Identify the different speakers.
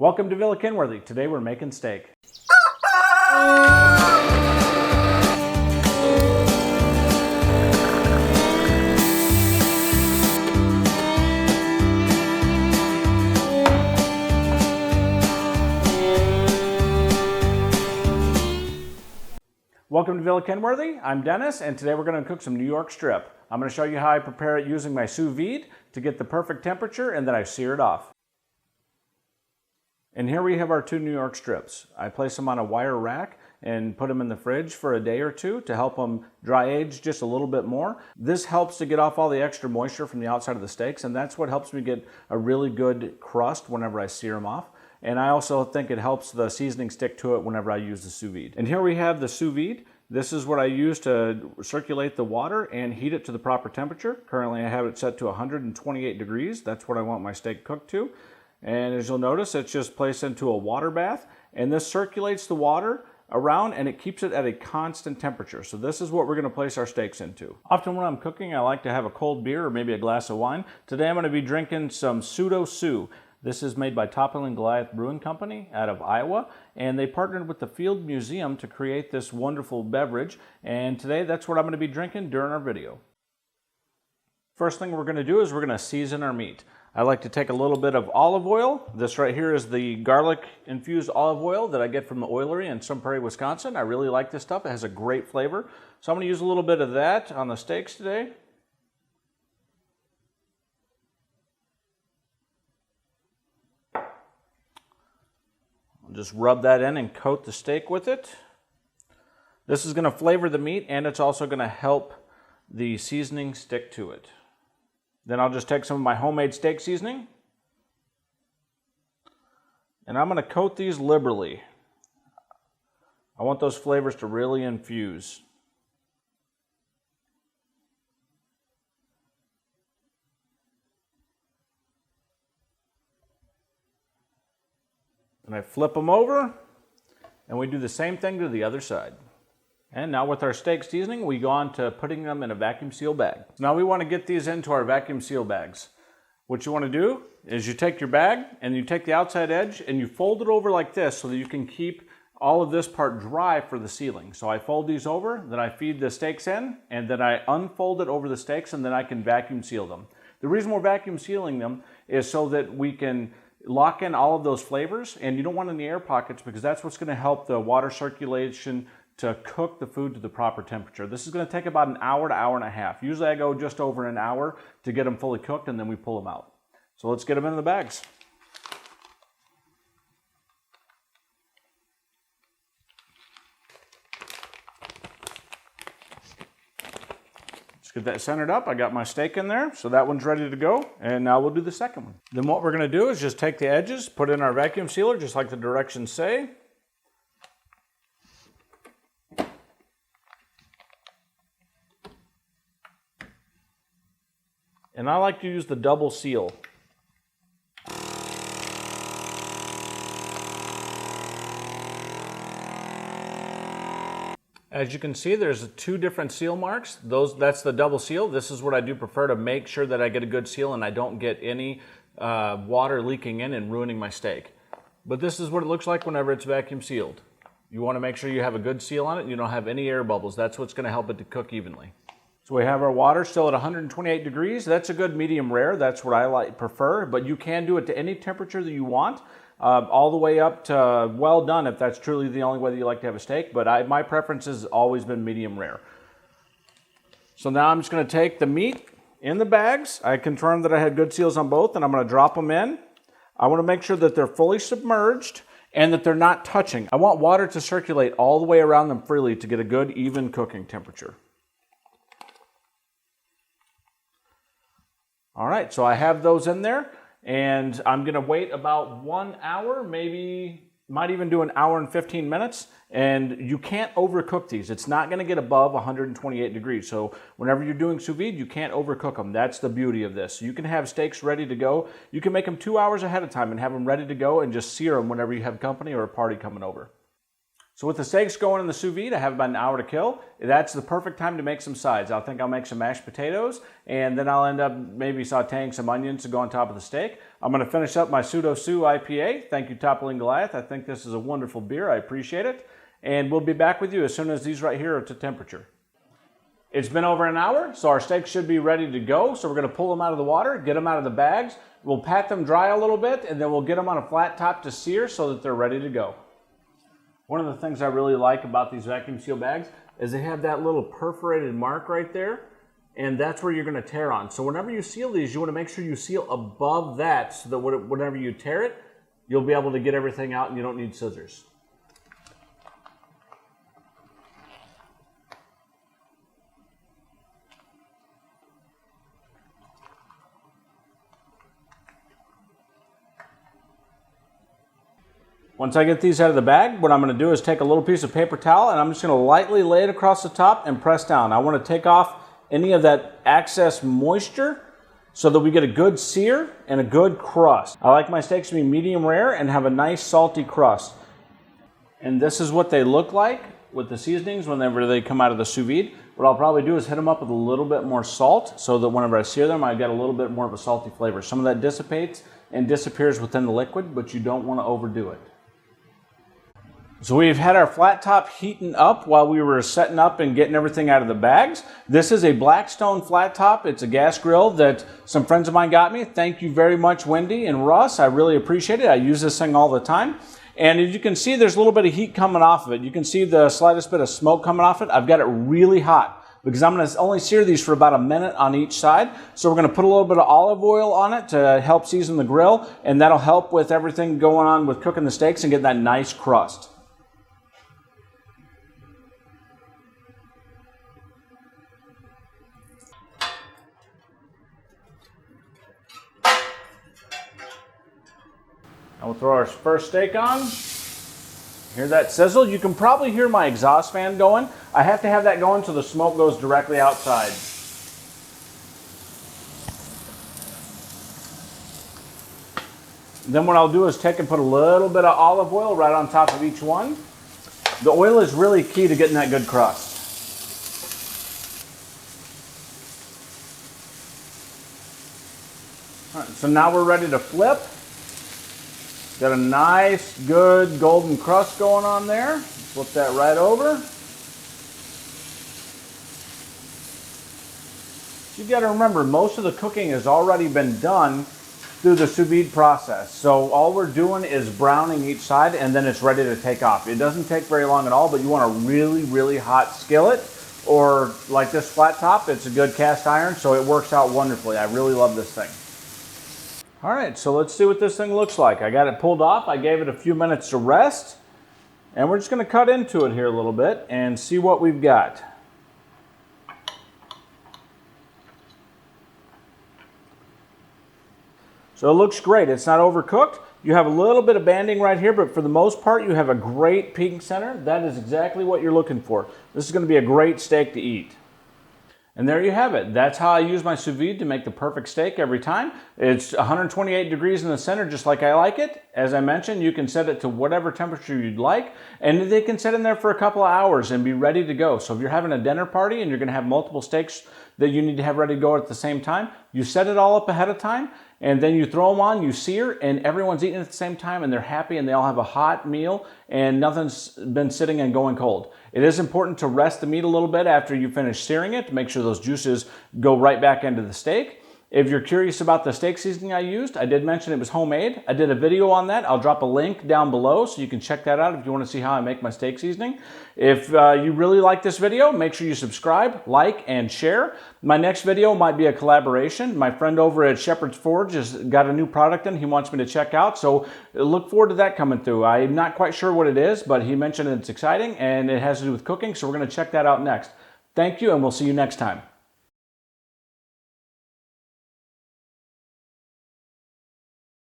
Speaker 1: Welcome to Villakinworthy. Today we're making steak. Welcome to Villakinworthy. I'm Dennis, and today we're going to cook some New York strip. I'm going to show you how I prepare it using my sous vide to get the perfect temperature, and then I sear it off. And here we have our two New York strips. I place them on a wire rack and put them in the fridge for a day or two to help them dry age just a little bit more. This helps to get off all the extra moisture from the outside of the steaks, and that's what helps me get a really good crust whenever I sear them off. And I also think it helps the seasoning stick to it whenever I use the sous vide. And here we have the sous vide. This is what I use to circulate the water and heat it to the proper temperature. Currently I have it set to 128 degrees. That's what I want my steak cooked to. And as you'll notice, it's just placed into a water bath, and this circulates the water around and it keeps it at a constant temperature. So this is what we're going to place our steaks into. Often when I'm cooking, I like to have a cold beer or maybe a glass of wine. Today I'm going to be drinking some Pseudo Sue. This is made by Toppling Goliath Brewing Company out of Iowa, and they partnered with the Field Museum to create this wonderful beverage, and today that's what I'm going to be drinking during our video. First thing we're going to do is we're going to season our meat. I like to take a little bit of olive oil. This right here is the garlic infused olive oil that I get from the oilery in Sun Prairie, Wisconsin. I really like this stuff. It has a great flavor. So I'm going to use a little bit of that on the steaks today. I'll just rub that in and coat the steak with it. This is going to flavor the meat, and it's also going to help the seasoning stick to it. Then I'll just take some of my homemade steak seasoning, and I'm going to coat these liberally. I want those flavors to really infuse. And I flip them over, and we do the same thing to the other side. And now with our steak seasoning, we go on to putting them in a vacuum seal bag. Now we want to get these into our vacuum seal bags. What you want to do is you take your bag and you take the outside edge and you fold it over like this so that you can keep all of this part dry for the sealing. So I fold these over, then I feed the steaks in, and then I unfold it over the steaks, and then I can vacuum seal them. The reason we're vacuum sealing them is so that we can lock in all of those flavors, and you don't want any air pockets because that's what's going to help the water circulation to cook the food to the proper temperature. This is going to take about an hour to hour and a half. Usually I go just over an hour to get them fully cooked, and then we pull them out. So let's get them into the bags. Let's get that centered up. I got my steak in there, so that one's ready to go, and now we'll do the second one. Then what we're going to do is just take the edges, put in our vacuum sealer, just like the directions say. And I like to use the double seal. As you can see, there's two different seal marks. That's the double seal. This is what I do prefer to make sure that I get a good seal and I don't get any water leaking in and ruining my steak. But this is what it looks like whenever it's vacuum sealed. You want to make sure you have a good seal on it and you don't have any air bubbles. That's what's going to help it to cook evenly. So we have our water still at 128 degrees. That's a good medium rare. That's what I prefer, but you can do it to any temperature that you want, all the way up to well done if that's truly the only way that you like to have a steak, but my preference has always been medium rare. So now I'm just going to take the meat in the bags. I confirmed that I had good seals on both, and I'm going to drop them in. I want to make sure that they're fully submerged and that they're not touching. I want water to circulate all the way around them freely to get a good even cooking temperature. All right, so I have those in there, and I'm gonna wait about 1 hour, maybe, might even do an hour and 15 minutes, and you can't overcook these. It's not gonna get above 128 degrees, so whenever you're doing sous vide, you can't overcook them. That's the beauty of this. You can have steaks ready to go. You can make them 2 hours ahead of time and have them ready to go and just sear them whenever you have company or a party coming over. So with the steaks going in the sous vide, I have about an hour to kill. That's the perfect time to make some sides. I think I'll make some mashed potatoes, and then I'll end up maybe sauteing some onions to go on top of the steak. I'm going to finish up my Pseudo Sue IPA. Thank you, Toppling Goliath. I think this is a wonderful beer. I appreciate it. And we'll be back with you as soon as these right here are to temperature. It's been over an hour, so our steaks should be ready to go. So we're going to pull them out of the water, get them out of the bags. We'll pat them dry a little bit, and then we'll get them on a flat top to sear so that they're ready to go. One of the things I really like about these vacuum seal bags is they have that little perforated mark right there, and that's where you're going to tear on. So whenever you seal these, you want to make sure you seal above that so that whenever you tear it, you'll be able to get everything out and you don't need scissors. Once I get these out of the bag, what I'm going to do is take a little piece of paper towel and I'm just going to lightly lay it across the top and press down. I want to take off any of that excess moisture so that we get a good sear and a good crust. I like my steaks to be medium rare and have a nice salty crust. And this is what they look like with the seasonings whenever they come out of the sous vide. What I'll probably do is hit them up with a little bit more salt so that whenever I sear them, I get a little bit more of a salty flavor. Some of that dissipates and disappears within the liquid, but you don't want to overdo it. So we've had our flat top heating up while we were setting up and getting everything out of the bags. This is a Blackstone flat top. It's a gas grill that some friends of mine got me. Thank you very much, Wendy and Russ. I really appreciate it. I use this thing all the time. And as you can see, there's a little bit of heat coming off of it. You can see the slightest bit of smoke coming off it. I've got it really hot because I'm going to only sear these for about a minute on each side. So we're going to put a little bit of olive oil on it to help season the grill, and that'll help with everything going on with cooking the steaks and getting that nice crust. And we'll throw our first steak on. Hear that sizzle? You can probably hear my exhaust fan going. I have to have that going so the smoke goes directly outside. Then what I'll do is take and put a little bit of olive oil right on top of each one. The oil is really key to getting that good crust. All right, so now we're ready to flip. Got a nice, good golden crust going on there. Flip that right over. You got to remember, most of the cooking has already been done through the sous vide process. So all we're doing is browning each side and then it's ready to take off. It doesn't take very long at all, but you want a really, really hot skillet, or like this flat top, it's a good cast iron, so it works out wonderfully. I really love this thing. All right, so let's see what this thing looks like. I got it pulled off. I gave it a few minutes to rest, and we're just going to cut into it here a little bit and see what we've got. So it looks great. It's not overcooked. You have a little bit of banding right here, but for the most part, you have a great pink center. That is exactly what you're looking for. This is going to be a great steak to eat. And there you have it. That's how I use my sous vide to make the perfect steak every time. It's 128 degrees in the center, just like I like it. As I mentioned, you can set it to whatever temperature you'd like, and they can sit in there for a couple of hours and be ready to go. So if you're having a dinner party and you're gonna have multiple steaks that you need to have ready to go at the same time, you set it all up ahead of time, and then you throw them on, you sear, and everyone's eating at the same time, and they're happy, and they all have a hot meal, and nothing's been sitting and going cold. It is important to rest the meat a little bit after you finish searing it to make sure those juices go right back into the steak. If you're curious about the steak seasoning I used, I did mention it was homemade. I did a video on that. I'll drop a link down below so you can check that out if you want to see how I make my steak seasoning. If you really like this video, make sure you subscribe, like, and share. My next video might be a collaboration. My friend over at Shepherd's Forge has got a new product in he wants me to check out, so look forward to that coming through. I'm not quite sure what it is, but he mentioned it's exciting and it has to do with cooking, so we're going to check that out next. Thank you, and we'll see you next time.